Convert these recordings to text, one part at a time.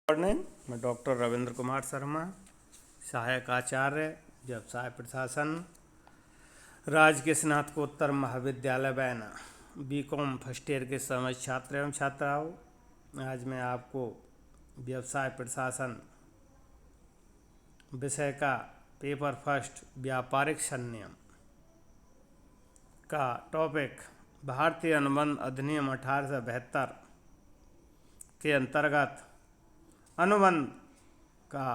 Morning. मैं doctor Ravindra Kumar Sharma, सहायक आचार्य, व्यवसाय प्रशासन, राजकीय स्नातकोत्तर महाविद्यालय बैना, बीकॉम फर्स्ट ईयर के समस्त छात्र एवं छात्राओं। आज मैं आपको व्यवसाय प्रशासन विषय का पेपर फर्स्ट व्यापारिक संनियम का टॉपिक भारतीय अनुबंध अधिनियम 1872 के अंतर्गत अनुबंध का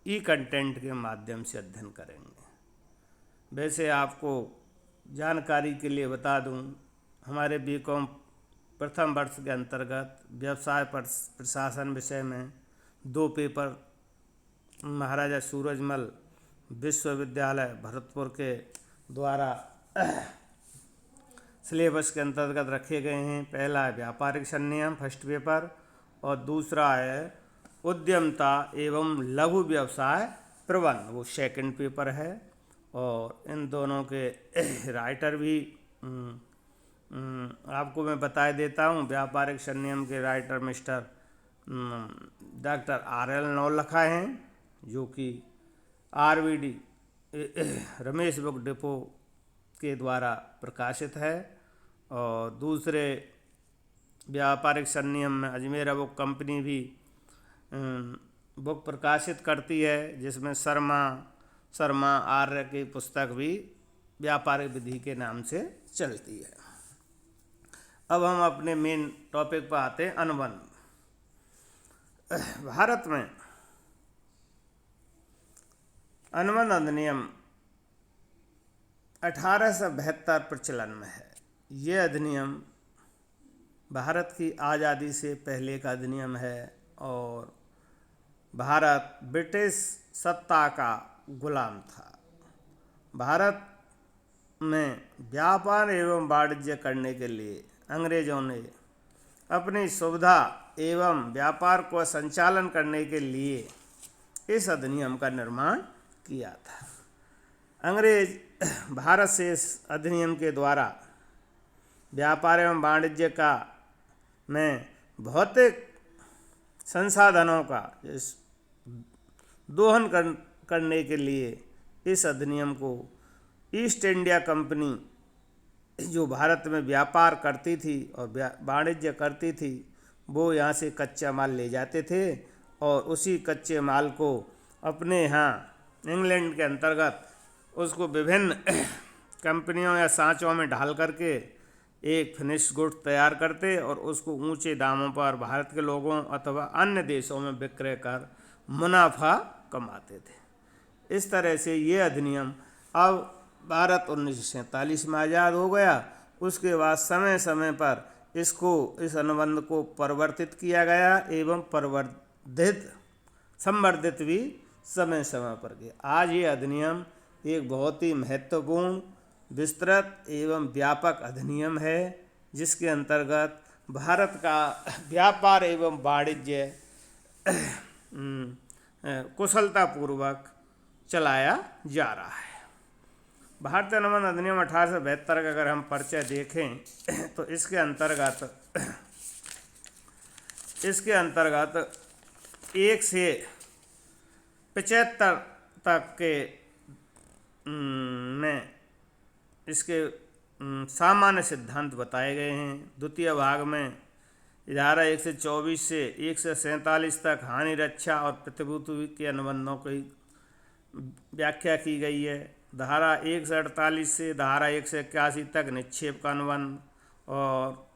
ई कंटेंट के माध्यम से अध्ययन करेंगे। वैसे आपको जानकारी के लिए बता दूं, हमारे बीकॉम प्रथम वर्ष के अंतर्गत व्यवसाय प्रशासन विषय में 2 पेपर महाराजा सूरजमल विश्वविद्यालय भरतपुर के द्वारा सिलेबस के अंतर्गत रखे गए हैं। पहला है व्यापारिक संनियम फर्स्ट पेपर और दूसरा है उद्यमता एवं लघु व्यवसाय प्रबंध, वो सेकंड पेपर है। और इन दोनों के राइटर भी आपको मैं बता देता हूँ। व्यापारिक संनियम के writer mister doctor RL Naulakha हैं, जो कि RVD रमेश बुक डिपो के द्वारा प्रकाशित है। और दूसरे व्यापारिक संनियम में अजमेरा बुक कंपनी भी बुक प्रकाशित करती है, जिसमें शर्मा आर्य की पुस्तक भी व्यापारिक विधि के नाम से चलती है। अब हम अपने मेन टॉपिक पर आते हैं, अनुबंध। भारत में अनुबंध अधिनियम 1872 प्रचलन में है। ये अधिनियम भारत की आज़ादी से पहले का अधिनियम है और भारत ब्रिटिश सत्ता का गुलाम था। भारत में व्यापार एवं वाणिज्य करने के लिए अंग्रेज़ों ने अपनी सुविधा एवं व्यापार को संचालन करने के लिए इस अधिनियम का निर्माण किया था। अंग्रेज भारत से इस अधिनियम के द्वारा व्यापार एवं वाणिज्य का में भौतिक संसाधनों का दोहन करने के लिए इस अधिनियम को ईस्ट इंडिया कंपनी, जो भारत में व्यापार करती थी और वाणिज्य करती थी, वो यहाँ से कच्चा माल ले जाते थे और उसी कच्चे माल को अपने यहाँ इंग्लैंड के अंतर्गत उसको विभिन्न कंपनियों या सांचों में ढाल करके एक फिनिश गुड्स तैयार करते और उसको ऊंचे दामों पर भारत के लोगों अथवा अन्य देशों में विक्रय कर मुनाफा कमाते थे। इस तरह से ये अधिनियम, अब भारत 1947 में आज़ाद हो गया, उसके बाद समय समय पर इस अनुबंध को परिवर्तित किया गया एवं संवर्धित भी समय समय पर किया। आज ये अधिनियम एक बहुत ही महत्वपूर्ण, विस्तृत एवं व्यापक अधिनियम है, जिसके अंतर्गत भारत का व्यापार एवं वाणिज्य कुशलतापूर्वक चलाया जा रहा है। भारतीय अनुबंध अधिनियम 1872 का अगर हम परिचय देखें तो इसके अंतर्गत 1 से 75 तक के में इसके सामान्य सिद्धांत बताए गए हैं। द्वितीय भाग में धारा 1 से 24 से 1 से 47 तक हानि रक्षा और प्रतिभूति के अनुबंधों की व्याख्या की गई है। धारा 1 से 48 से धारा 1 से 81 तक निक्षेप का अनुबंध और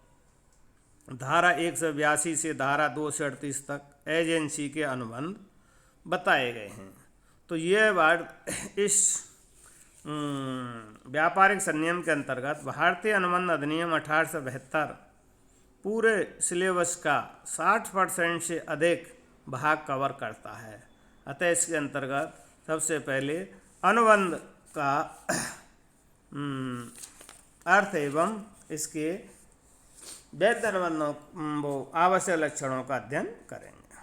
धारा 1 से 82 से धारा 2 से 38 तक एजेंसी के अनुबंध बताए गए हैं। तो ये बात इस व्यापारिक संनियम के अंतर्गत भारतीय अनुबंध अधिनियम 1872 पूरे सिलेबस का 60% से अधिक भाग कवर करता है। अतः इसके अंतर्गत सबसे पहले अनुबंध का अर्थ एवं इसके वैध अनुबंधों वो आवश्यक लक्षणों का अध्ययन करेंगे।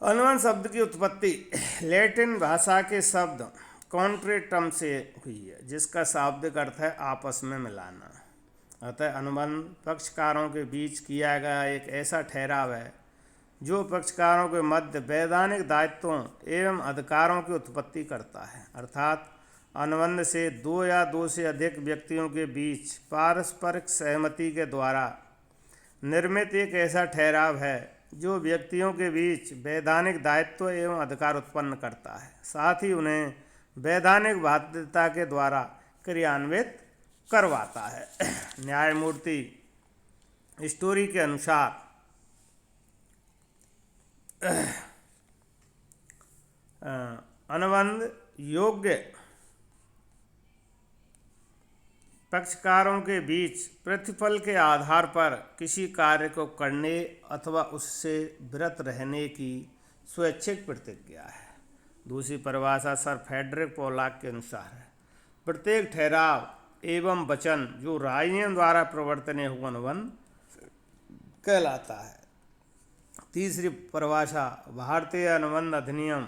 अनुबंध शब्द की उत्पत्ति लैटिन भाषा के शब्द कॉन्ट्रेटम से हुई है, जिसका शाब्दिक अर्थ है आपस में मिलाना। अतः अनुबंध पक्षकारों के बीच किया गया एक ऐसा ठहराव है जो पक्षकारों के मध्य वैधानिक दायित्वों एवं अधिकारों की उत्पत्ति करता है। अर्थात अनुबंध से दो या दो से अधिक व्यक्तियों के बीच पारस्परिक सहमति के द्वारा निर्मित एक ऐसा ठहराव है जो व्यक्तियों के बीच वैधानिक दायित्व एवं अधिकार उत्पन्न करता है, साथ ही उन्हें वैधानिक बाध्यता के द्वारा क्रियान्वित करवाता है। न्यायमूर्ति स्टोरी के अनुसार अनुबंध योग्य पक्षकारों के बीच प्रतिफल के आधार पर किसी कार्य को करने अथवा उससे विरत रहने की स्वैच्छिक प्रतिज्ञा है। दूसरी परिभाषा सर फ्रेडरिक पोलाक के अनुसार है, प्रत्येक ठहराव एवं वचन जो राजनियम द्वारा प्रवर्तनीय हुआ अनुबंध कहलाता है। तीसरी परिभाषा भारतीय अनुबंध अधिनियम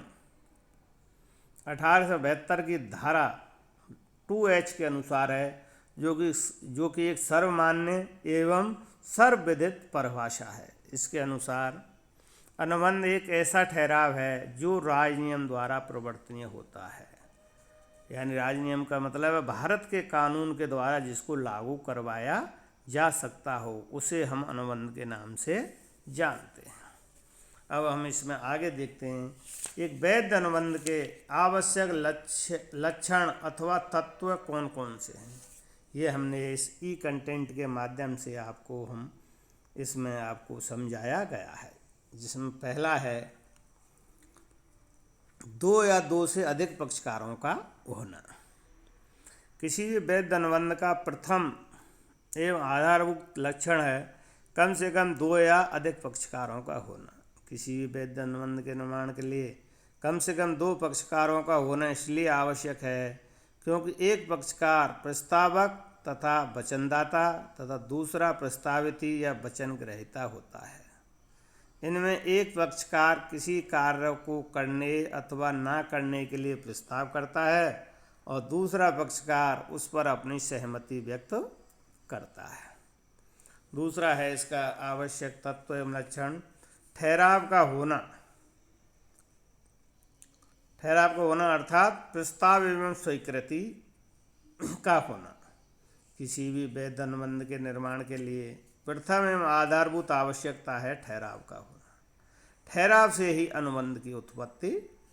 1872 की धारा 2H के अनुसार है, जो कि एक सर्वमान्य एवं सर्वविदित परिभाषा है। इसके अनुसार अनुबंध एक ऐसा ठहराव है जो राजनियम द्वारा प्रवर्तनीय होता है, यानी राजनियम का मतलब है भारत के कानून के द्वारा जिसको लागू करवाया जा सकता हो, उसे हम अनुबंध के नाम से जानते हैं। अब हम इसमें आगे देखते हैं, एक वैध अनुबंध के आवश्यक लक्षण अथवा तत्व कौन कौन से हैं। ये हमने इस ई कंटेंट के माध्यम से इसमें आपको समझाया गया है, जिसमें पहला है दो या दो से अधिक पक्षकारों का होना। किसी भी वैध अनुबंध का प्रथम एवं आधारभूत लक्षण है कम से कम दो या अधिक पक्षकारों का होना। किसी भी वैध अनुबंध के निर्माण के लिए कम से कम दो पक्षकारों का होना इसलिए आवश्यक है क्योंकि एक पक्षकार प्रस्तावक तथा वचनदाता तथा दूसरा प्रस्तावित या वचन ग्रहीता होता है। इनमें एक पक्षकार किसी कार्य को करने अथवा ना करने के लिए प्रस्ताव करता है और दूसरा पक्षकार उस पर अपनी सहमति व्यक्त करता है। दूसरा है इसका आवश्यक तत्व एवं लक्षण ठहराव का होना। ठहराव का होना अर्थात प्रस्ताव एवं स्वीकृति का होना। किसी भी वैध अनुबंध के निर्माण के लिए प्रथम एवं आधारभूत आवश्यकता है ठहराव का होना। ठहराव से ही अनुबंध की उत्पत्ति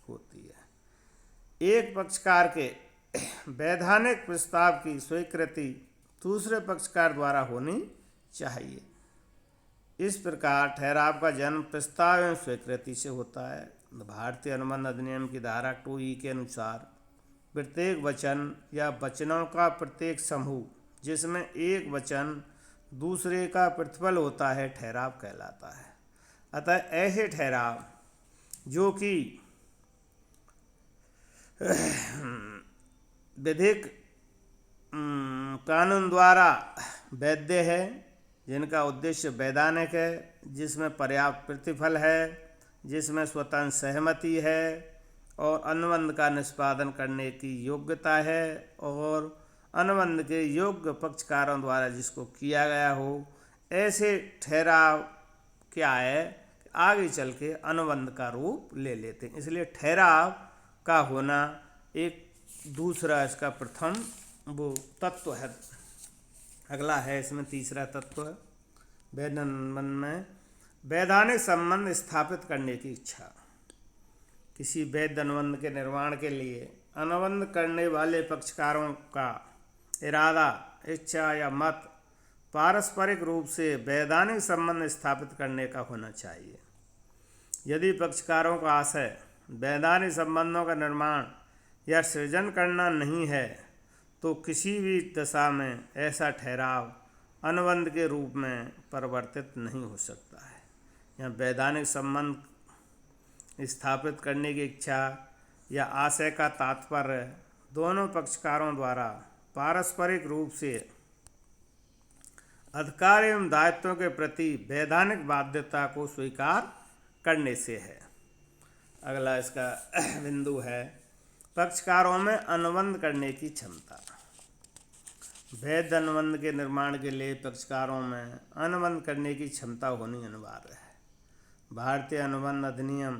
होती है। एक पक्षकार के वैधानिक प्रस्ताव की स्वीकृति दूसरे पक्षकार द्वारा होनी चाहिए। इस प्रकार ठहराव का जन्म प्रस्ताव एवं स्वीकृति से होता है। भारतीय अनुबंध अधिनियम की धारा 2E के अनुसार प्रत्येक वचन या वचनों का प्रत्येक समूह जिसमें एक वचन दूसरे का प्रतिफल होता है ठहराव कहलाता है। अतः ऐसे ठहराव जो कि विधिक कानून द्वारा वैध है, जिनका उद्देश्य वैधानिक है, जिसमें पर्याप्त प्रतिफल है, जिसमें स्वतंत्र सहमति है और अनुबंध का निष्पादन करने की योग्यता है और अनुबंध के योग्य पक्षकारों द्वारा जिसको किया गया हो, ऐसे ठहराव क्या है आगे चल के अनुबंध का रूप ले लेते हैं। इसलिए ठहराव का होना एक दूसरा इसका प्रथम वो तत्व है। अगला है इसमें तीसरा तत्व वैध अनुबंध में वैधानिक संबंध स्थापित करने की इच्छा। किसी वैध अनुबंध के निर्माण के लिए अनुबंध करने वाले पक्षकारों का इरादा, इच्छा या मत पारस्परिक रूप से वैधानिक संबंध स्थापित करने का होना चाहिए। यदि पक्षकारों का आशय वैधानिक संबंधों का निर्माण या सृजन करना नहीं है तो किसी भी दशा में ऐसा ठहराव अनुबंध के रूप में परिवर्तित नहीं हो सकता है। यहाँ वैधानिक संबंध स्थापित करने की इच्छा या आशय का तात्पर्य दोनों पक्षकारों द्वारा पारस्परिक रूप से अधिकार एवं दायित्वों के प्रति वैधानिक बाध्यता को स्वीकार करने से है। अगला इसका बिंदु है पक्षकारों में अनुबंध करने की क्षमता। वैध अनुबंध के निर्माण के लिए पक्षकारों में अनुबंध करने की क्षमता होनी अनिवार्य है। भारतीय अनुबंध अधिनियम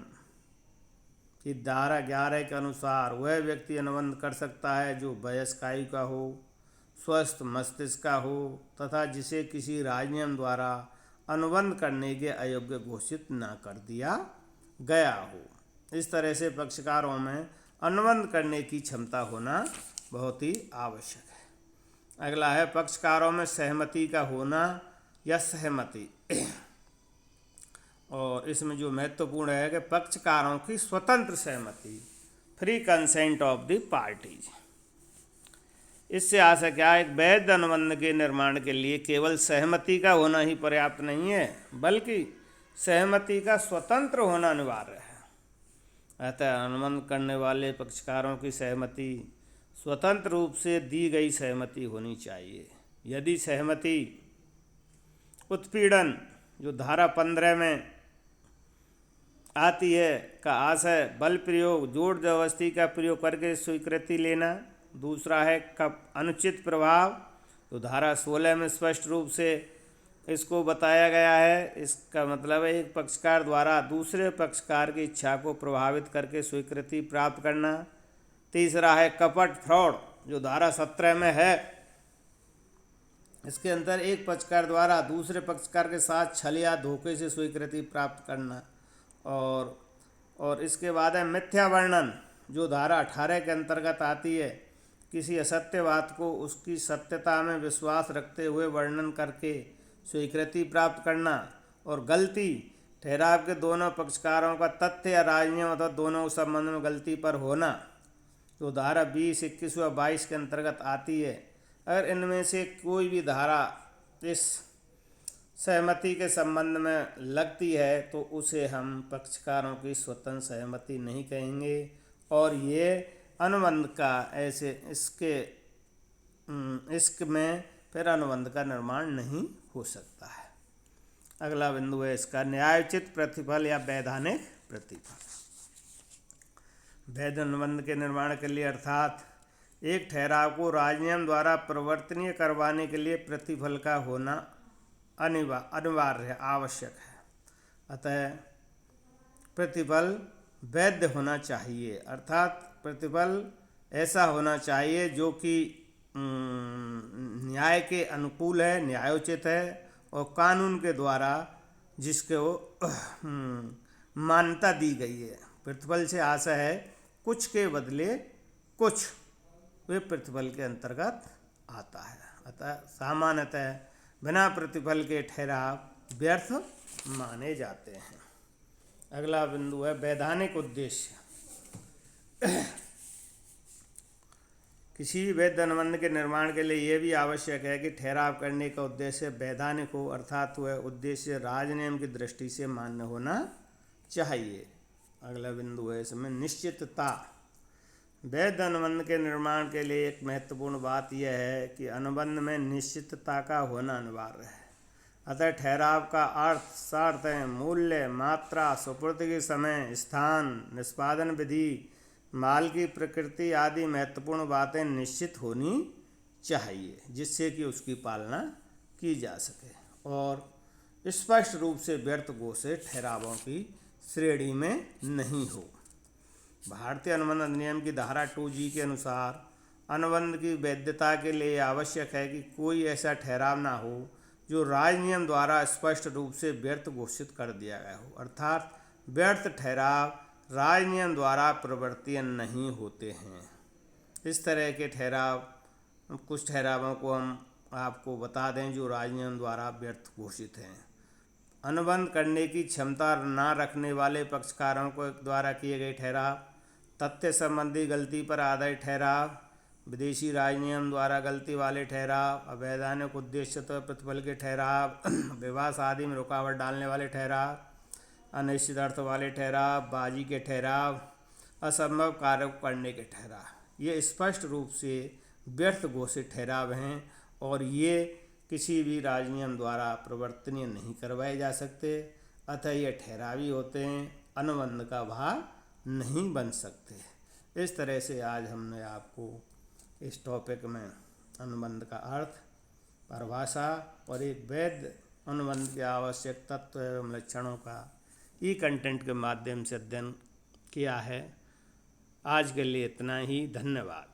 की धारा 11 के अनुसार वह व्यक्ति अनुबंध कर सकता है जो वयस्क आयु का हो, स्वस्थ मस्तिष्क का हो तथा जिसे किसी राज्यनियम द्वारा अनुबंध करने के अयोग्य घोषित न कर दिया गया हो। इस तरह से पक्षकारों में अनुबंध करने की क्षमता होना बहुत ही आवश्यक है। अगला है पक्षकारों में सहमति का होना या सहमति। और इसमें जो महत्वपूर्ण है कि पक्षकारों की स्वतंत्र सहमति, free consent of the parties. इससे आशा क्या, एक वैध अनुबंध के निर्माण के लिए केवल सहमति का होना ही पर्याप्त नहीं है, बल्कि सहमति का स्वतंत्र होना अनिवार्य है। अतः अनुबंध करने वाले पक्षकारों की सहमति स्वतंत्र रूप से दी गई सहमति होनी चाहिए। यदि सहमति उत्पीड़न, जो धारा 15 में आती है, का आशय बल प्रयोग, जोर जबरदस्ती का प्रयोग करके स्वीकृति लेना। दूसरा है अनुचित प्रभाव, तो धारा 16 में स्पष्ट रूप से इसको बताया गया है। इसका मतलब है एक पक्षकार द्वारा दूसरे पक्षकार की इच्छा को प्रभावित करके स्वीकृति प्राप्त करना। तीसरा है कपट, फ्रॉड, जो धारा 17 में है। इसके अंदर एक पक्षकार द्वारा दूसरे पक्षकार के साथ छल या धोखे से स्वीकृति प्राप्त करना। और इसके बाद है मिथ्या वर्णन, जो धारा 18 के अंतर्गत आती है। किसी असत्य बात को उसकी सत्यता में विश्वास रखते हुए वर्णन करके स्वीकृति प्राप्त करना। और गलती, ठहराव के दोनों पक्षकारों का तथ्य या राजनियम अथवा दोनों के संबंध में गलती पर होना, तो धारा 20, 21 व 22 के अंतर्गत आती है। अगर इनमें से कोई भी धारा इस सहमति के संबंध में लगती है तो उसे हम पक्षकारों की स्वतंत्र सहमति नहीं कहेंगे और ये अनुबंध का ऐसे इसमें फिर अनुबंध का निर्माण नहीं हो सकता है। अगला बिंदु है इसका न्यायोचित प्रतिफल या वैधानिक प्रतिफल। वैध अनुबंध के निर्माण के लिए अर्थात एक ठहराव को राजनियम द्वारा प्रवर्तनीय करवाने के लिए प्रतिफल का होना अनिवार्य है, आवश्यक है। अतः प्रतिफल वैध होना चाहिए, अर्थात प्रतिफल ऐसा होना चाहिए जो कि न्याय के अनुकूल है, न्यायोचित है और कानून के द्वारा जिसको मान्यता दी गई है। प्रतिफल से आशा है कुछ के बदले कुछ, वे प्रतिफल के अंतर्गत आता है। अतः सामान्यतः बिना प्रतिफल के ठहराव व्यर्थ माने जाते हैं। अगला बिंदु है वैधानिक उद्देश्य। किसी भी वैध अनुबंध के निर्माण के लिए यह भी आवश्यक है कि ठहराव करने का उद्देश्य वैधानिक हो, अर्थात वह उद्देश्य राजनियम की दृष्टि से मान्य होना चाहिए। अगला बिंदु है इसमें निश्चितता। वैध अनुबंध के निर्माण के लिए एक महत्वपूर्ण बात यह है कि अनुबंध में निश्चितता का होना अनिवार्य है। अतः ठहराव का अर्थ, शर्तें, मूल्य, मात्रा, सुपुर्द के समय, स्थान, निष्पादन विधि, माल की प्रकृति आदि महत्वपूर्ण बातें निश्चित होनी चाहिए जिससे कि उसकी पालना की जा सके और स्पष्ट रूप से व्यर्थ घोषित ठहरावों की श्रेणी में नहीं हो। भारतीय अनुबंध अधिनियम की धारा 2G के अनुसार अनुबंध की वैधता के लिए आवश्यक है कि कोई ऐसा ठहराव ना हो जो राजनियम द्वारा स्पष्ट रूप से व्यर्थ घोषित कर दिया गया हो, अर्थात व्यर्थ ठहराव राजनियम द्वारा प्रवर्तनीय नहीं होते हैं। इस तरह के ठहराव, कुछ ठहरावों को हम आपको बता दें जो राजनियम द्वारा व्यर्थ घोषित हैं। अनुबंध करने की क्षमता न रखने वाले पक्षकारों को द्वारा किए गए ठहराव, तथ्य संबंधी गलती पर आधारित ठहराव, विदेशी राजनियम द्वारा गलती वाले ठहराव, अवैधानिक उद्देश्य तो प्रतिफल के ठहराव, विवाद आदि में रुकावट डालने वाले ठहराव, अनिश्चित अर्थ वाले ठहराव, बाजी के ठहराव, असंभव कार्य करने के ठहराव, ये स्पष्ट रूप से व्यर्थ घोषित ठहराव हैं और ये किसी भी राजनियम द्वारा प्रवर्तनीय नहीं करवाए जा सकते। अतः ये ठहरावी होते हैं, अनुबंध का भाग नहीं बन सकते। इस तरह से आज हमने आपको इस टॉपिक में अनुबंध का अर्थ, परिभाषा और एक वैध अनुबंध के आवश्यक तत्व एवं लक्षणों का ई कंटेंट के माध्यम से अध्ययन किया है। आज के लिए इतना ही, धन्यवाद।